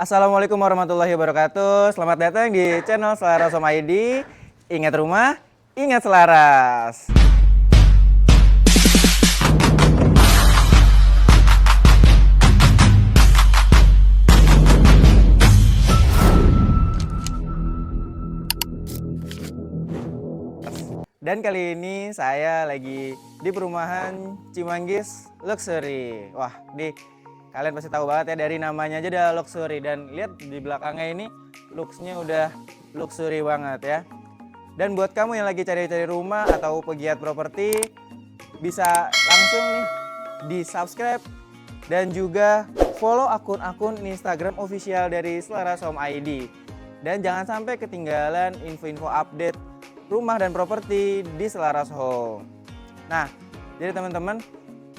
Assalamualaikum warahmatullahi wabarakatuh. Selamat datang di channel Selaras Home ID. Ingat rumah, ingat selaras. Dan kali ini saya lagi di perumahan Cimanggis Luxury. Wah, kalian pasti tahu banget ya, dari namanya aja udah luxury. Dan lihat di belakangnya ini, looks-nya udah luxury banget ya. Dan buat kamu yang lagi cari-cari rumah atau pegiat properti, bisa langsung nih di subscribe dan juga follow akun-akun Instagram official dari Selaras Home ID. Dan jangan sampai ketinggalan info-info update rumah dan properti di Selaras Home. Nah, jadi teman-teman,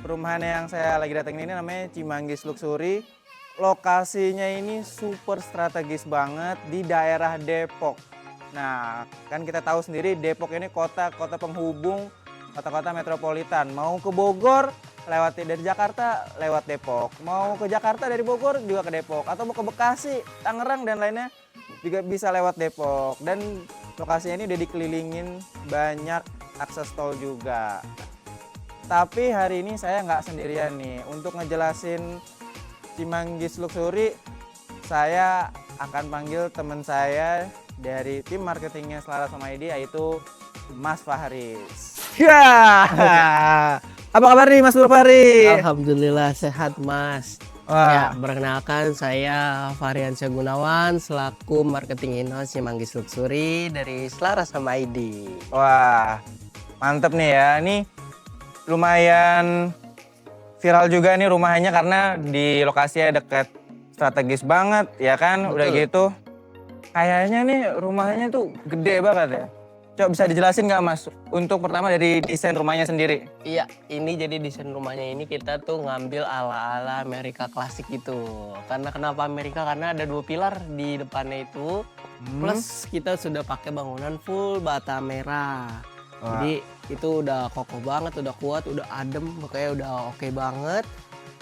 perumahan yang saya lagi datengin ini namanya Cimanggis Luxury. Lokasinya ini super strategis banget di daerah Depok. Nah, kan kita tahu sendiri Depok ini kota penghubung kota-kota metropolitan. Mau ke Bogor lewat dari Jakarta lewat Depok. Mau ke Jakarta dari Bogor juga ke Depok. Atau mau ke Bekasi, Tangerang dan lainnya juga bisa lewat Depok. Dan lokasinya ini udah dikelilingin banyak akses tol juga. Tapi hari ini saya nggak sendirian nih. Untuk ngejelasin Cimanggis Luxury, saya akan panggil teman saya dari tim marketingnya Selaras Home ID, yaitu Mas Fahris. Ya, apa kabar nih Mas Fahris? Alhamdulillah sehat Mas. Ya, perkenalkan saya Fahriansyah Gunawan selaku marketing in-house Cimanggis Luxury dari Selaras Home ID. Wah, mantep nih ya. Ini lumayan viral juga nih rumahnya karena di lokasinya dekat strategis banget ya kan. Betul. Udah gitu kayaknya nih rumahnya tuh gede banget ya. Coba bisa dijelasin nggak Mas untuk pertama dari desain rumahnya sendiri? Iya, ini jadi desain rumahnya ini kita tuh ngambil ala-ala Amerika klasik gitu. Karena kenapa Amerika? Karena ada 2 pilar di depannya itu. Plus kita sudah pakai bangunan full bata merah. Wah. Jadi itu udah kokoh banget, udah kuat, udah adem, pokoknya udah oke banget.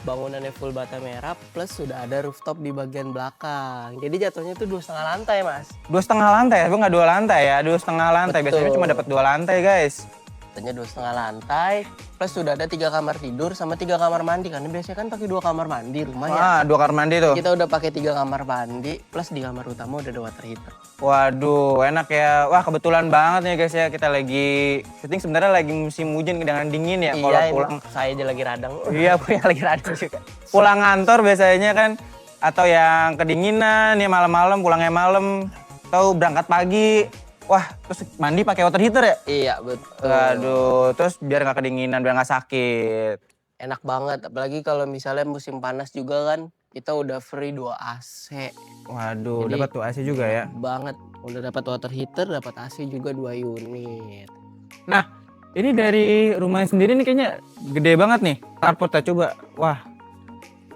Bangunannya full bata merah plus sudah ada rooftop di bagian belakang. Jadi jatuhnya tuh 2,5 lantai Mas. 2,5 lantai ya? Bu nggak 2 lantai ya? 2,5 lantai. Betul. Biasanya cuma dapat 2 lantai guys. Jatuhnya 2,5 lantai plus sudah ada 3 kamar tidur sama 3 kamar mandi. Karena biasanya kan pakai 2 kamar mandi rumahnya. Wah, 2 kamar mandi tuh. Kita udah pakai 3 kamar mandi plus di kamar utama udah ada water heater. Waduh, enak ya. Wah, kebetulan banget nih guys ya. Kita lagi syuting, sebenarnya lagi musim hujan dengan dingin ya. Kalau Iya, pulang, saya aja lagi radang. iya punya lagi radang juga. Pulang kantor biasanya kan, atau yang kedinginan ya malam-malam, pulangnya malam, atau berangkat pagi. Wah, terus mandi pakai water heater ya? Iya betul. Waduh, terus biar nggak kedinginan, biar nggak sakit. Enak banget, apalagi kalau misalnya musim panas juga kan kita udah free 2 AC. Waduh, Jadi, dapat tuh AC juga ya. Banget, udah dapat water heater, dapat AC juga 2 unit. Nah, ini dari rumahnya sendiri nih kayaknya gede banget nih. Carportnya coba. Wah,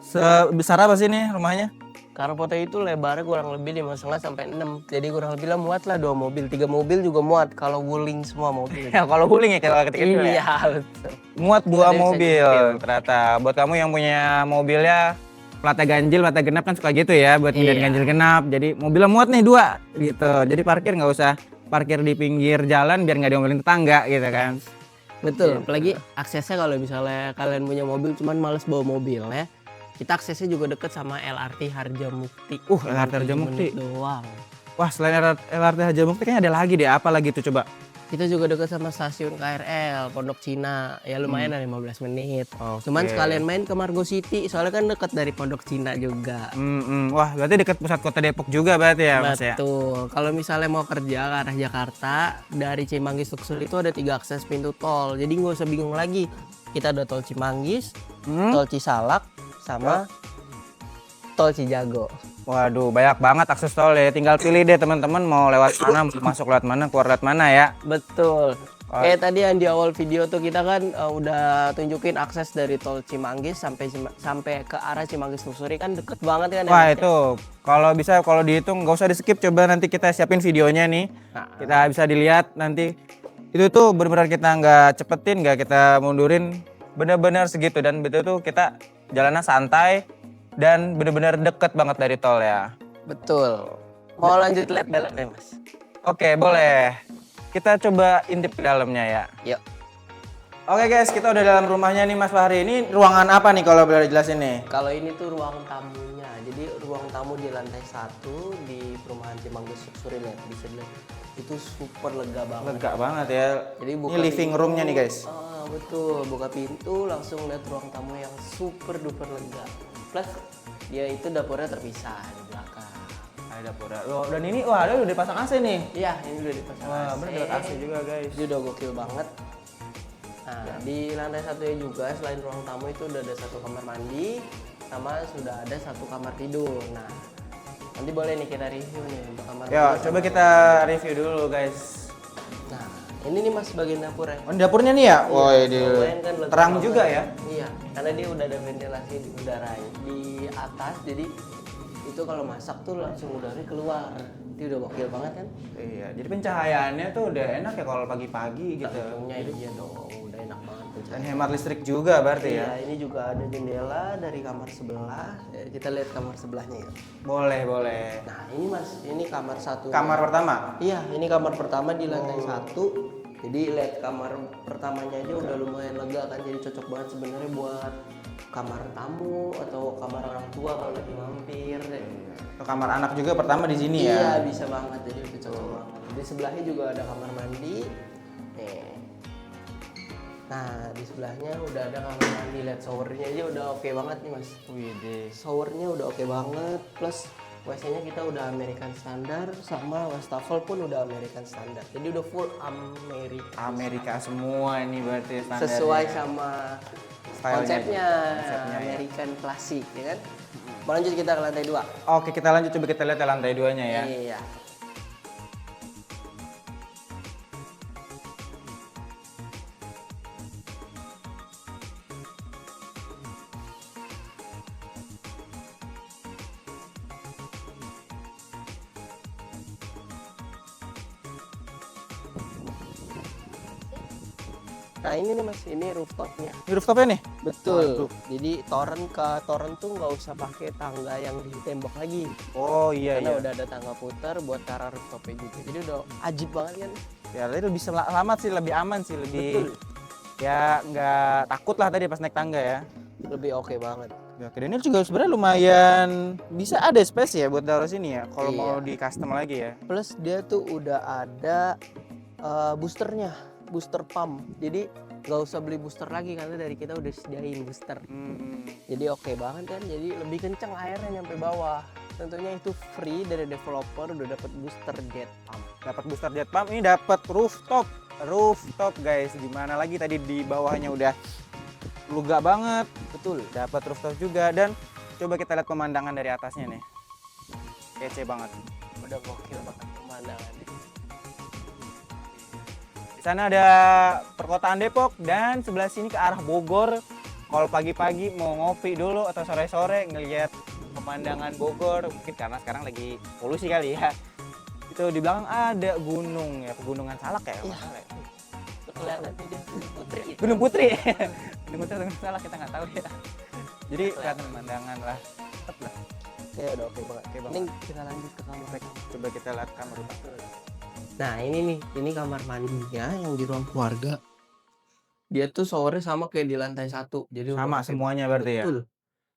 sebesar apa sih nih rumahnya? Carportnya itu lebarnya kurang lebih 5,5 sampai 6. Jadi kurang lebih lah muat lah 2 mobil, 3 mobil juga muat kalau wuling semua mobil. Ya kalau guling ya kalau ketika itu ya. Iya, betul. Muat 2 Ada yang mobil bisa ternyata. Buat kamu yang punya mobilnya platnya ganjil, platnya genap kan suka gitu ya buat hindarin Iya. ganjil genap. Jadi mobilnya muat nih 2 gitu. Jadi parkir nggak usah parkir di pinggir jalan biar nggak diomelin tetangga gitu kan. Betul, Gitu. apalagi aksesnya kalau misalnya kalian punya mobil cuman males bawa mobil ya. Kita aksesnya juga deket sama LRT Harjamukti. LRT Harjamukti. 7 menit doang. Wah, selain LRT Harjamukti kayaknya ada lagi deh. Apa lagi tuh coba? Kita juga deket sama stasiun KRL Pondok Cina. Ya lumayan lah 15 menit. Oke. Cuman sekalian main ke Margo City soalnya kan deket dari Pondok Cina juga. Wah, berarti dekat pusat kota Depok juga berarti ya, Mas ya? Betul. Kalau misalnya mau kerja ke arah Jakarta, dari Cimanggis Luxury itu ada 3 akses pintu tol. Jadi nggak usah bingung lagi. Kita ada tol Cimanggis, tol Cisalak, sama tol Cijago. Waduh, banyak banget akses tol ya. Tinggal pilih deh teman-teman mau lewat mana, mau masuk lewat mana, keluar lewat mana ya. Betul. Kayak tadi yang di awal video tuh kita kan udah tunjukin akses dari tol Cimanggis sampai ke arah Cimanggis Luxury kan deket banget kan. Wah ya, Mas, ya? itu, kalau bisa kalau dihitung nggak usar di skip, coba nanti kita siapin videonya nih. Nah. Kita bisa dilihat nanti. Itu tuh benar-benar kita nggak cepetin, nggak kita mundurin, benar-benar segitu. Dan betul tuh kita jalannya santai, dan bener-bener deket banget dari tol ya. Betul. Mau lanjut lihat dalamnya Mas? Oke, boleh. Kita coba intip ke dalamnya ya. Yuk. Oke guys, kita udah dalam rumahnya nih Mas Fahri. Ini ruangan apa nih kalau boleh dijelasin nih? Kalau ini tuh ruang tamunya. Jadi ruang tamu di lantai 1 di perumahan Cimanggis Luxury lihat bisa dilihat. Itu super lega banget. Lega banget ya. Jadi Ini living roomnya nih guys. Betul, buka pintu langsung lihat ruang tamu yang super duper lega. Plus dia itu dapurnya terpisah di belakang. Ada dapur. Loh, dan ini wah, udah dipasang AC nih. Iya, ini udah dipasang Wah, AC. bener dapet AC juga guys. Ini udah gokil banget. Nah, di lantai satunya juga selain ruang tamu itu udah ada satu kamar mandi sama sudah ada satu kamar tidur. Nah, nanti boleh nih kita review nih untuk kamar Ya, mandi. coba kita review dulu guys. Nah, ini nih Mas bagian dapurnya. Oh, ini dapurnya nih ya? Wah, Lumayan kan lega terang banget. juga ya. Iya, karena dia udah ada ventilasi di udara di atas, jadi itu kalau masak tuh langsung udaranya keluar. Dia udah gokil banget kan? Iya, jadi pencahayaannya tuh udah enak ya kalau pagi-pagi gitu. Tentunya iya dong, udah enak banget Dan pencahayaan. hemat listrik juga berarti Iya, ya. ini juga ada jendela dari kamar sebelah. Kita lihat kamar sebelahnya ya. Boleh, boleh. Nah, ini Mas, ini kamar satu. Kamar pertama. Iya, ini kamar pertama di lantai 1. Jadi lihat kamar pertamanya aja udah lumayan lega kan, jadi cocok banget sebenarnya buat kamar tamu atau kamar orang tua kalau lagi mampir. Atau kamar anak juga pertama di sini ya. Iya, bisa banget, jadi udah cocok banget. Di sebelahnya juga ada kamar mandi. Nih. Nah, di sebelahnya udah ada kamar mandi, lihat showernya aja udah oke banget nih Mas. Wih deh. Showernya udah oke banget, plus WC-nya kita udah American standar, sama wastafel pun udah American standar. Jadi udah full Amerika semua ini berarti standarnya. sesuai sama Stylenya. konsepnya, Konsepnya, ya. American klasik, ya kan? Mau lanjut kita ke lantai 2. Oke, kita lanjut coba kita lihat lantai 2-nya ya. Iya. Nah ini nih Mas, ini rooftopnya. Ini rooftopnya nih? Betul. Waduh. Jadi toren ke toren tuh nggak usah pakai tangga yang di tembok lagi. Oh iya Karena iya. udah ada tangga putar buat ke arah rooftopnya juga. Jadi udah ajib banget kan. Ya, tadi lebih selamat sih, lebih aman sih, lebih Betul. ya nggak takut lah tadi pas naik tangga ya. Lebih oke banget. Ya, dan ini juga sebenarnya lumayan bisa ada space ya buat taruh sini ya kalau Iya. mau di custom lagi ya. Plus dia tuh udah ada boosternya, booster pump. Jadi nggak usah beli booster lagi karena dari kita udah sediain booster. Jadi oke banget kan. Jadi lebih kencang airnya nyampe bawah. Tentunya itu free dari developer, udah dapat booster jet pump. Dapat booster jet pump, ini dapat rooftop. Rooftop guys, gimana lagi tadi di bawahnya udah lega banget. Betul, dapat rooftop juga dan coba kita lihat pemandangan dari atasnya nih. Kece banget. Udah gokil banget pemandangannya. Di sana ada perkotaan Depok dan sebelah sini ke arah Bogor. Kalau pagi-pagi mau ngopi dulu atau sore-sore ngelihat pemandangan Bogor, mungkin karena sekarang lagi polusi kali ya. Itu di belakang ada gunung ya, Pegunungan Salak ya. Iya. Kelihatan dia putri. Gunung Putri. Gunung Putri, Gunung Salak kita nggak tahu ya. Jadi kelihatan pemandangan lah. Tetap lah. Ya udah oke banget. Oke banget. Ini kita lanjut ke kamar mereka. Coba kita lihat kamar utama. Nah ini nih, ini kamar mandinya yang di ruang keluarga. Dia tuh showernya sama kayak di lantai 1. Jadi Sama semuanya berarti ya. betul.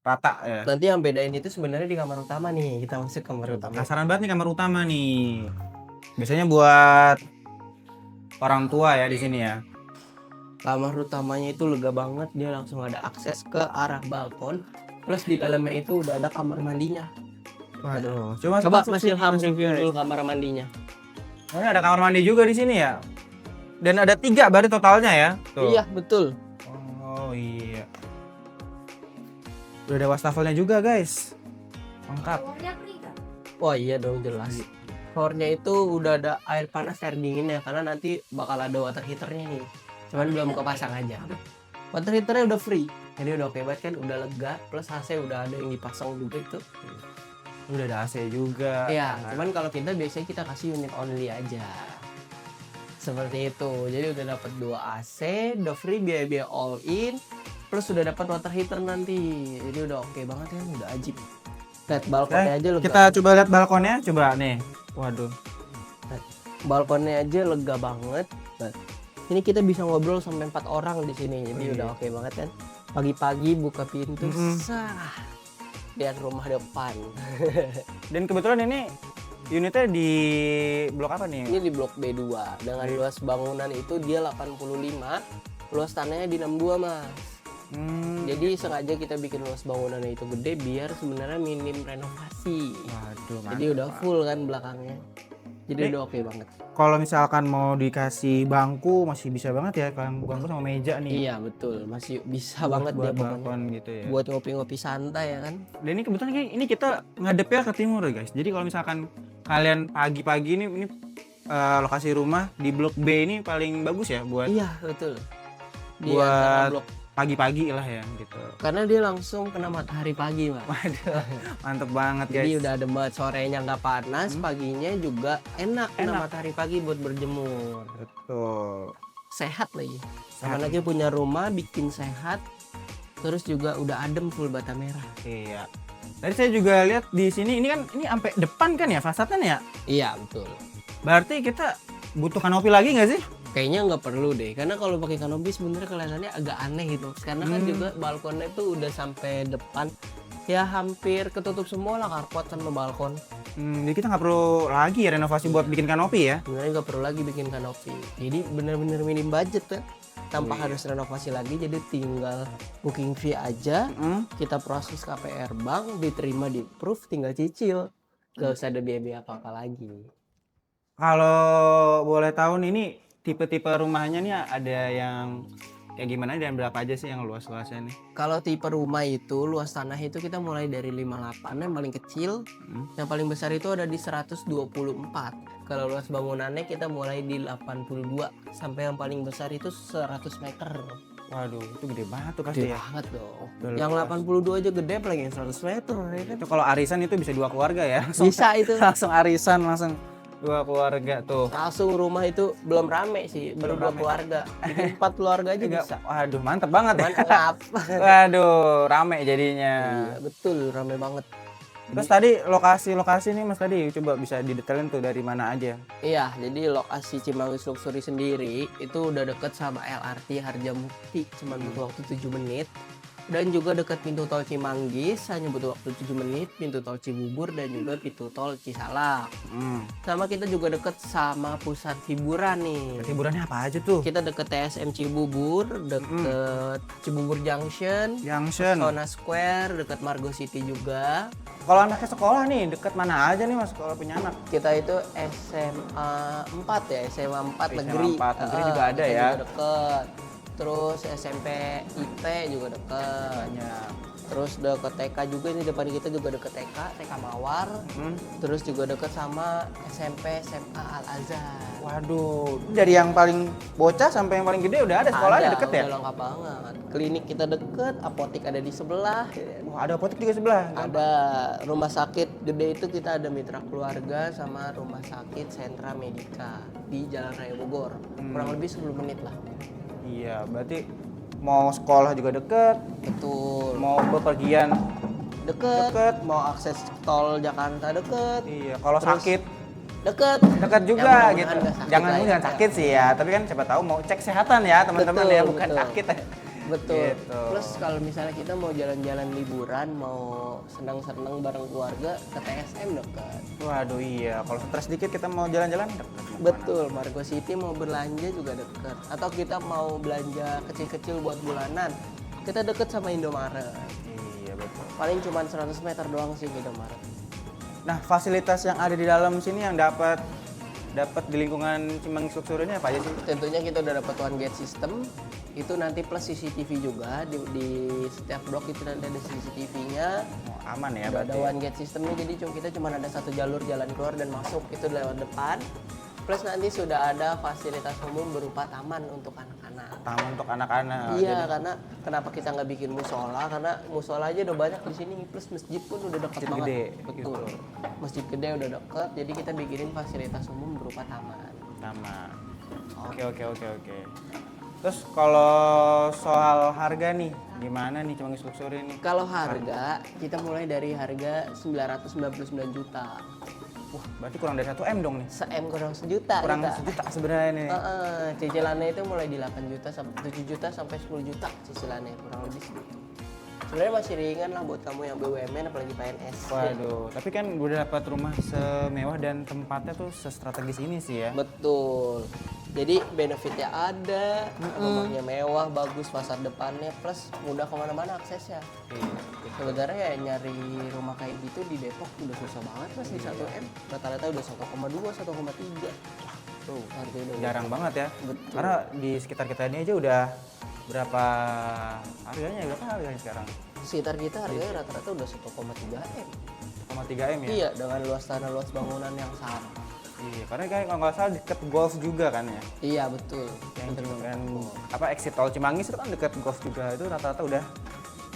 Rata ya. Nanti yang bedain itu sebenarnya di kamar utama nih. Kita masuk kamar utama. Penasaran banget nih kamar utama nih. Biasanya buat orang tua ya di sini ya. Kamar utamanya itu lega banget, dia langsung ada akses ke arah balkon. Plus di dalamnya itu udah ada kamar mandinya. Waduh, Coba Mas Ilham review dulu kamar mandinya. Oh, ini ada kamar mandi juga di sini ya. Dan ada 3 berarti totalnya ya. Tuh. Iya betul. Oh iya. Udah ada wastafelnya juga guys. Lengkap. Wah iya dong jelas. Showernya itu udah ada air panas air dingin ya, karena nanti bakal ada water heaternya nih. Cuman belum kepasang aja. Water heaternya udah free. Jadi udah oke banget kan, udah lega. Plus AC udah ada yang dipasang juga itu. Udah ada AC juga. Iya, cuman kalau kita biasanya kita kasih unit only aja. Seperti itu. Jadi udah dapat 2 AC, udah free biaya-biaya all in. Plus sudah dapat water heater nanti. Jadi udah oke banget kan, udah ajib. Lihat balkonnya aja lega. Kita coba lihat balkonnya, coba nih. Waduh. Balkonnya aja lega banget. Nah, ini kita bisa ngobrol sampai 4 orang di sini. Jadi Oh, udah iya. oke banget kan. Pagi-pagi buka pintu, sah. Lihat rumah depan. Dan kebetulan ini unitnya di blok apa nih? Ini di blok B2 dengan luas bangunan itu dia 85, luas tanahnya di 62, Mas. Jadi sengaja kita bikin luas bangunannya itu gede biar sebenarnya minim renovasi. Waduh, Jadi udah full kan belakangnya. Jadi udah oke banget. Kalau misalkan mau dikasih bangku masih bisa banget ya, kalau bangku sama meja nih. Iya betul, masih bisa banget dia Buat pokoknya. balkon gitu ya. Buat ngopi-ngopi santai ya kan. Dan ini kebetulan ini kita ngadepnya ke timur ya guys. Jadi kalau misalkan kalian pagi-pagi ini lokasi rumah di blok B ini paling bagus ya buat Iya betul. Di Buat- antara blok. pagi-pagi lah ya gitu. Karena dia langsung kena matahari pagi, Mas. Waduh, mantep banget guys. Jadi udah adem banget, sorenya nggak panas, paginya juga enak kena Enak. matahari pagi buat berjemur. Betul. Sehat lagi. Sehat. Sama lagi punya rumah bikin sehat. Terus juga udah adem full bata merah. Iya. Tadi saya juga lihat di sini ini sampai depan kan ya fasadnya ya. Iya betul. Berarti kita butuh kanopi lagi nggak sih? Kayaknya nggak perlu deh, karena kalau pakai kanopi sebenarnya kelihatannya agak aneh gitu. Karena kan juga balkonnya itu udah sampai depan, ya hampir ketutup semua lah carport sama balkon. Jadi kita nggak perlu lagi ya renovasi buat bikin kanopi ya. Sebenarnya nggak perlu lagi bikin kanopi. Jadi bener-bener minim budget kan, tanpa harus renovasi lagi. Jadi tinggal booking fee aja, kita proses KPR bank, diterima di approve, tinggal cicil. Gak usah ada biaya apa-apa lagi. Kalau boleh tahu nih, ini tipe-tipe rumahnya nih ada yang kayak gimana dan berapa aja sih yang luas-luasnya nih? Kalau tipe rumah itu luas tanah itu kita mulai dari 58 yang paling kecil, yang paling besar itu ada di 124. Kalau luas bangunannya kita mulai di 82 sampai yang paling besar itu 100 meter. Waduh, itu gede banget tuh pasti Gede ya. banget dong. Udah Yang luas. 82 aja gede apalagi yang 100 meter ya kan. Itu kalau arisan itu bisa 2 keluarga ya. Langsung, Bisa itu. langsung arisan langsung 2 keluarga tuh. Langsung rumah itu belum rame sih, baru 2 keluarga. Bikin 4 keluarga aja bisa. Waduh, mantep banget Cuman ya. ngap. Waduh, rame jadinya. Iya, betul, rame banget. Terus tadi lokasi-lokasi nih Mas tadi coba bisa didetailin tuh dari mana aja. Iya, jadi lokasi Cimanggis Luxury sendiri itu udah deket sama LRT Harjamukti, cuma butuh waktu 7 menit. Dan juga dekat pintu tol Cimanggis, hanya butuh waktu 7 menit, pintu tol Cibubur dan juga pintu tol Cisalak. Sama kita juga deket sama pusat hiburan nih. Hiburannya apa aja tuh? Kita deket TSM Cibubur, deket Cibubur Junction, Junction. Pesona Square, deket Margo City juga. Kalau anaknya sekolah nih, deket mana aja nih Mas kalau punya anak? Kita itu SMA 4 ya, SMA 4 negeri. 4 negeri juga ada kita ya. juga deket. Terus SMP IP juga deket. Banyak. Terus deket TK juga, ini depan kita juga deket TK Mawar. Terus juga deket sama SMP SMA Al Azhar. Waduh, dari yang paling bocah sampai yang paling gede udah ada sekolahnya deket ya? Udah lengkap banget. Klinik kita deket, apotek ada di sebelah. Wah, ada apotek juga sebelah. Ada rumah sakit gede itu kita ada mitra keluarga sama rumah sakit Sentra Medika di Jalan Raya Bogor. Kurang lebih 10 menit lah. Iya, berarti mau sekolah juga deket, Betul. mau bepergian Deket. Deket. Mau akses tol Jakarta deket. iya. Kalau Terus sakit Deket. dekat Ya, juga mudah-mudahan gitu. nggak sakit Jangan lah ya. jangan sakit sih ya, tapi kan siapa tahu mau cek kesehatan ya teman-teman Betul, ya, bukan betul. sakit. Betul. Gitu. Terus kalau misalnya kita mau jalan-jalan liburan, mau senang-senang bareng keluarga ke TSM deket. Waduh iya, kalau stres dikit kita mau jalan-jalan deket. Betul, Margo City mau belanja juga deket. Atau kita mau belanja kecil-kecil buat bulanan, kita deket sama Indomaret. Iya betul. Paling cuma 100 meter doang sih ke Indomaret. Nah, fasilitas yang ada di dalam sini yang dapat di lingkungan Cimanggis Luxury ini apa aja sih? Tentunya kita udah dapat one gate system, itu nanti plus CCTV juga di setiap blok itu nanti ada CCTV-nya. Oh, aman ya Udah ada berarti. one gate systemnya, jadi kita cuma ada satu jalur jalan keluar dan masuk itu lewat depan. Plus nanti sudah ada fasilitas umum berupa taman untuk anak-anak. Taman untuk anak-anak. Iya, karena kenapa kita nggak bikin musola? Karena musola aja udah banyak di sini. Plus masjid pun udah dekat Masjid banget. gede, Betul. gitu. Masjid gede udah deket, jadi kita bikinin fasilitas umum berupa taman. Taman. Oke. Terus kalau soal harga nih, gimana nih Cimanggis Luxury ini? Kalau harga, kita mulai dari harga 999 juta. Wah, berarti kurang dari 1 M dong nih. Se-M kurang sejuta Kurang kita. sejuta sebenarnya nih. Cicilannya itu mulai di 8 juta sampai 7 juta sampai 10 juta cicilannya, kurang lebih segitu. Sebenarnya masih ringan lah buat kamu yang BUMN apalagi PNS. Waduh, tapi kan udah dapat rumah semewah dan tempatnya tuh sestrategis ini sih ya. Betul. Jadi benefitnya ada, rumahnya mewah, bagus, fasad depannya, plus mudah kemana-mana aksesnya. Iya. Sebenarnya ya nyari rumah kayak gitu di Depok udah susah banget mas di 1M. Rata-rata udah 1,2, 1,3. Tuh, harganya udah Jarang banget ya. Betul. Karena di sekitar kita ini aja udah berapa harganya sekarang? sekitar kita harganya rata-rata udah 1,3 M. 1,3 M ya? Iya, dengan luas tanah, luas bangunan yang sama. Iya, karena kayak kalau nggak salah deket golf juga kan ya. Iya betul. Yang kan apa exit tol Cimanggis itu kan deket golf juga, itu rata-rata udah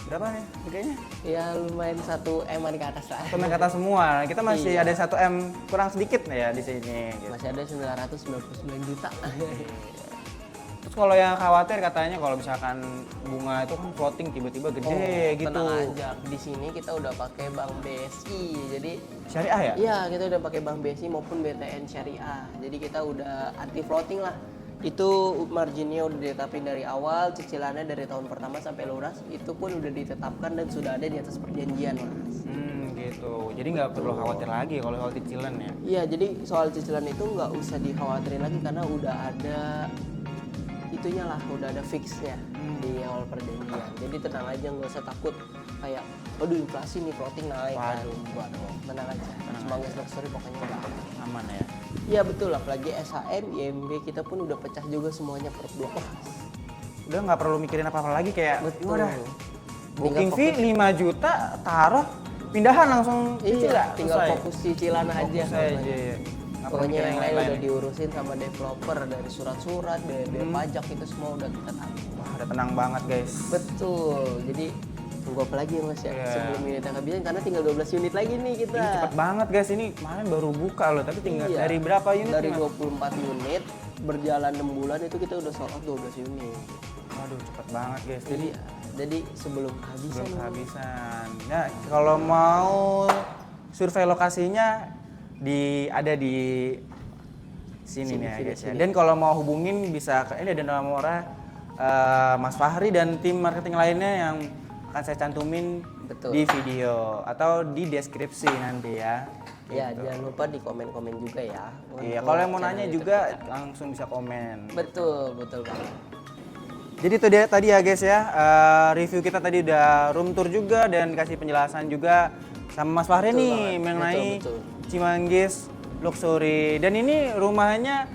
berapa nih harganya? Ya lumayan 1 M-an ke atas lah. Temen kata semua, kita masih Iya. ada 1 M kurang sedikit ya di sini. Gitu. Masih ada 999 juta. Terus kalau yang khawatir katanya kalau misalkan bunga itu kan floating tiba-tiba gede gitu. Tenang aja. Di sini kita udah pakai Bank BSI. Jadi Syariah ya? iya, kita udah pakai Bank BSI maupun BTN Syariah. Jadi kita udah anti floating lah. Itu marginnya udah ditetapin dari awal, cicilannya dari tahun pertama sampai lunas itu pun udah ditetapkan dan sudah ada di atas perjanjian mas. Gitu. Jadi nggak perlu khawatir lagi kalau soal cicilan ya. Iya, jadi soal cicilan itu nggak usah dikhawatirin lagi karena udah ada itunya lah, udah ada fixnya di awal perjanjian. Jadi tenang aja, nggak usah takut kayak, aduh inflasi nih floating naik. Waduh, tenang aja. Cimanggis Luxury pokoknya udah Aman ya. iya betul, apalagi SHM, IMB kita pun udah pecah juga semuanya per 12. Udah nggak perlu mikirin apa-apa lagi kayak Betul. udah booking fee 5 juta taruh pindahan langsung cicil Iya, ya? tinggal Selesai. fokus cicilan aja. Fokus aja. Ya. Nggak perlu Pokoknya mikirin yang lain lain-lain udah ya. diurusin sama developer, dari surat-surat, biaya pajak itu semua udah kita tanggung. Wah, udah tenang banget guys. Betul. Jadi tunggu apa lagi ya mas ya? Iya. Sebelum unit yang kehabisan karena tinggal 12 unit lagi nih kita. Ini cepet banget guys, ini kemarin baru buka loh, tapi tinggal Iya. dari berapa unit? Dari nih, Mas? 24 unit berjalan 6 bulan itu kita udah sold out 12 unit. Waduh, cepet banget guys. Jadi Iya. Jadi sebelum kehabisan. belum kehabisan. Ya, kalau mau survei lokasinya ada di sini nih ya guys ya. Dan kalau mau hubungin bisa ke ini ada nomor Mas Fahri dan tim marketing lainnya yang akan saya cantumin Betul. di video atau di deskripsi nanti ya. Ya jangan lupa di komen-komen juga ya. Iya, untuk kalau yang mau channel nanya YouTube juga kita. langsung bisa komen. Betul, betul banget. Jadi itu dia tadi ya guys ya, review kita tadi udah room tour juga dan kasih penjelasan juga sama Mas Fahri Betul nih banget. mengenai Betul. Cimanggis Luxury. Dan ini rumahnya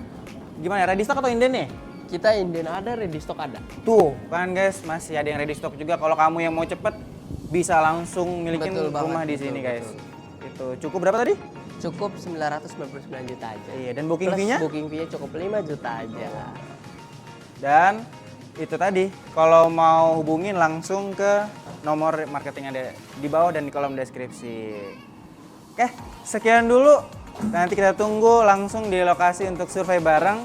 gimana ya, ready stock atau inden nih? Kita inden ada, ready stock ada. Tuh kan guys, masih ada yang ready stock juga. Kalau kamu yang mau cepet bisa langsung milikin Betul banget, rumah di betul, sini guys. betul. Itu cukup berapa tadi? Cukup 999 juta aja. Iya, dan booking Plus fee-nya? booking fee-nya cukup 5 juta aja. Dan itu tadi, kalau mau hubungin langsung ke nomor marketing ada di bawah dan di kolom deskripsi. Oke, sekian dulu. Nanti kita tunggu langsung di lokasi untuk survei bareng.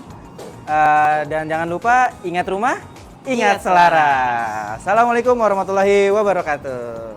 Dan jangan lupa ingat rumah, ingat selara. Assalamualaikum warahmatullahi wabarakatuh.